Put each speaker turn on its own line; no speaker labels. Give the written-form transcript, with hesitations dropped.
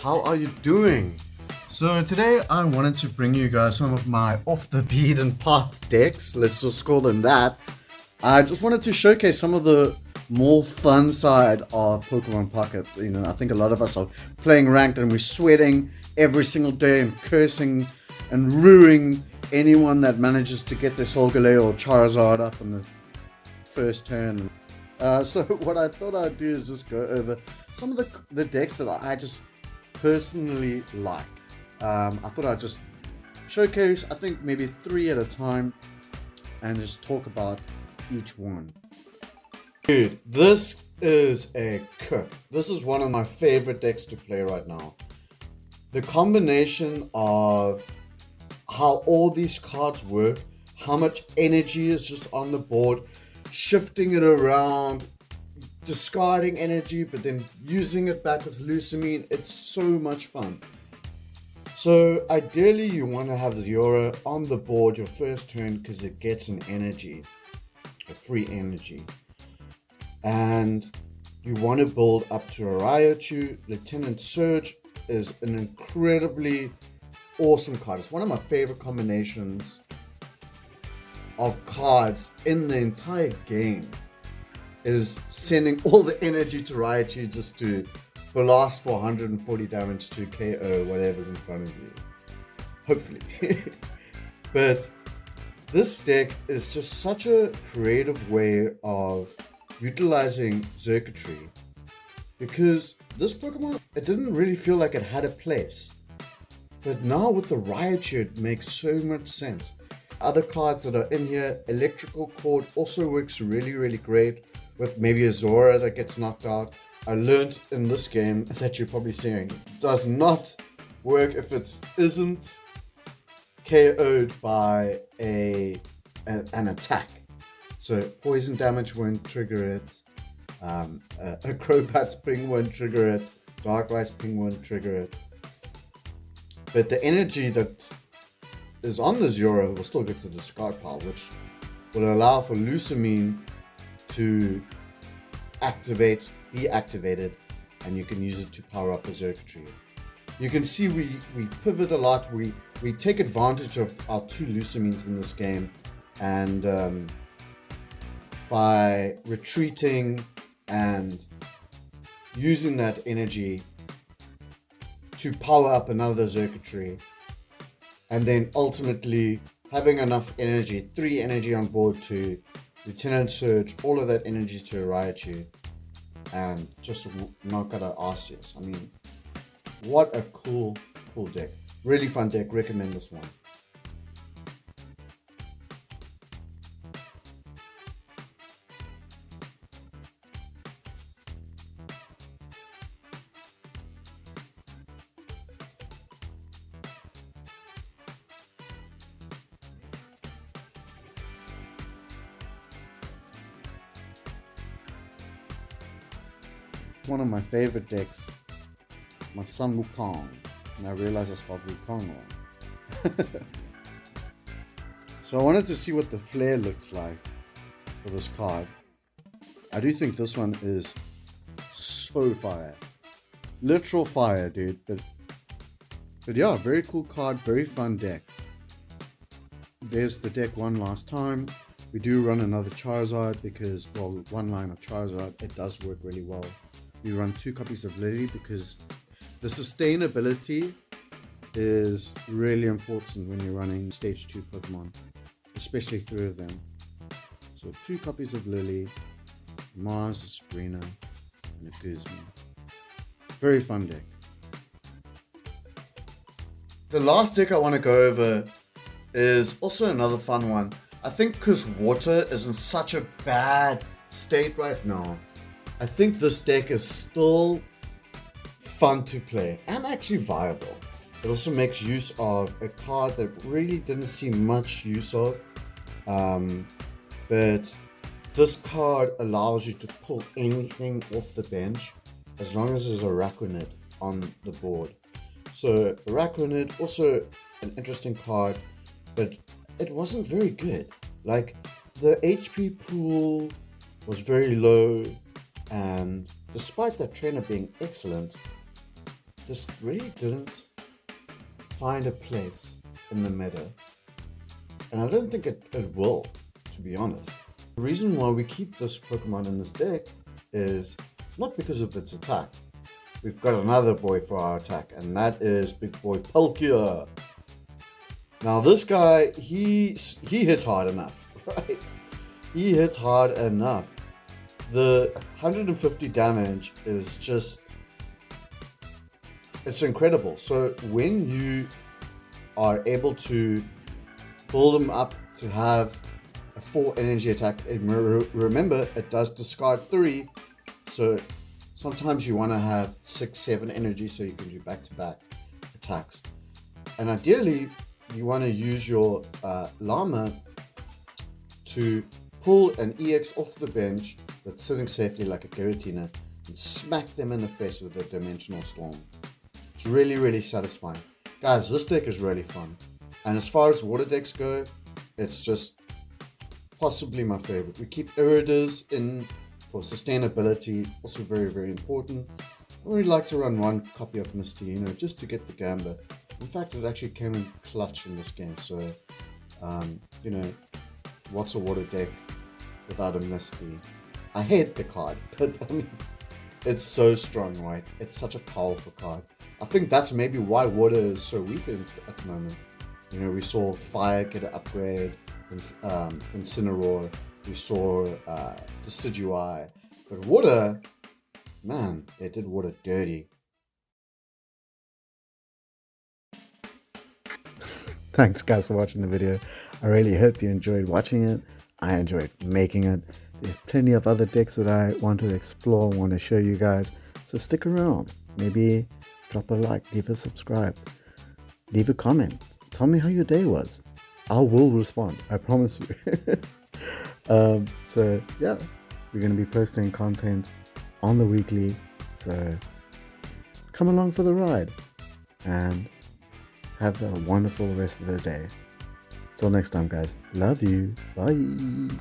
how are you doing? So today I wanted to bring you guys some of my off the beaten path decks, let's just call them that. I just wanted to showcase some of the more fun side of Pokemon Pocket. You know, I think a lot of us are playing ranked and we're sweating every single day and cursing and ruining anyone that manages to get their Solgaleo or Charizard up in the first turn. So what I thought I'd do is just go over some of the decks that I just personally like. I thought I'd just showcase, I think maybe 3 at a time, and just talk about each one. Dude, this is a cook. This is one of my favorite decks to play right now. The combination of how all these cards work, how much energy is just on the board, shifting it around, discarding energy, but then using it back with Lusamine. It's so much fun. So ideally you want to have Zora on the board your first turn because it gets an energy, a free energy. And you want to build up to a Raichu. Lieutenant Surge is an incredibly awesome card. It's one of my favorite combinations of cards in the entire game, is sending all the energy to Raichu just to blast for 140 damage to KO whatever's in front of you, hopefully. But this deck is just such a creative way of utilizing Xurkitree, because this Pokemon, it didn't really feel like it had a place, but now with the Raichu it makes so much sense. Other cards that are in here, Electrical Cord also works really great with maybe a Zora that gets knocked out. I learned in this game that you're probably seeing does not work if it isn't KO'd by an attack. So poison damage won't trigger it, a Crobat's ping won't trigger it, Darkrai's ping won't trigger it. But the energy that is on the Zora will still get to the discard pile, which will allow for Lusamine to be activated, and you can use it to power up the Xurkitree. You can see we pivot a lot, we take advantage of our 2 Lusamines in this game, and by retreating and using that energy to power up another Xurkitree, and then ultimately having enough energy, 3 energy on board to Lieutenant Surge, all of that energy to Raichu, and just knock out our Arceus. I mean, what a cool deck. Really fun deck. Recommend this one. One of my favorite decks, my son WUKONG, and I realized I spelled WUKONG wrong. So I wanted to see what the flare looks like for this card. I do think this one is so fire, literal fire, dude. But yeah, very cool card, very fun deck. There's the deck one last time. We do run another Charizard because, well, one line of Charizard, it does work really well. We run 2 copies of Lily because the sustainability is really important when you're running stage 2 Pokemon, especially 3 of them. So 2 copies of Lily, Mars, a Sabrina, and a Guzman. Very fun deck. The last deck I want to go over is also another fun one. I think because water is in such a bad state right now, I think this deck is still fun to play and actually viable. It also makes use of a card that really didn't see much use of, but this card allows you to pull anything off the bench as long as there's a Araquanid on the board. So Araquanid, also an interesting card, but it wasn't very good. Like, the HP pool was very low, and despite that trainer being excellent, just really didn't find a place in the meta. And I don't think it will, to be honest. The reason why we keep this Pokemon in this deck is not because of its attack. We've got another boy for our attack, and that is Big Boy Palkia. Now this guy, he hits hard enough, right? He hits hard enough. The 150 damage is just, it's incredible. So when you are able to build him up to have a 4 energy attack, remember it does discard 3, so sometimes you want to have 6-7 energy so you can do back-to-back attacks. And ideally you want to use your llama to pull an EX off the bench that's sitting safely like a Giratina and smack them in the face with a Dimensional Storm. It's really, really satisfying. Guys, this deck is really fun. And as far as water decks go, it's just possibly my favorite. We keep Iridas in for sustainability, also very, very important. I really like to run one copy of Misty, you know, just to get the Gamba. In fact, it actually came in clutch in this game, so, you know, what's a water deck without a Misty? I hate the card, but I mean, it's so strong, right? It's such a powerful card. I think that's maybe why water is so weak at the moment. You know, we saw Fire get an upgrade, Incineroar, we saw Decidueye, but water, man, they did water dirty.
Thanks guys for watching the video. I really hope you enjoyed watching it. I enjoyed making it. There's plenty of other decks that I want to explore, want to show you guys. So stick around. Maybe drop a like, leave a subscribe, leave a comment. Tell me how your day was. I will respond, I promise you. So yeah, we're going to be posting content on the weekly. So come along for the ride and have a wonderful rest of the day. Till next time, guys. Love you. Bye.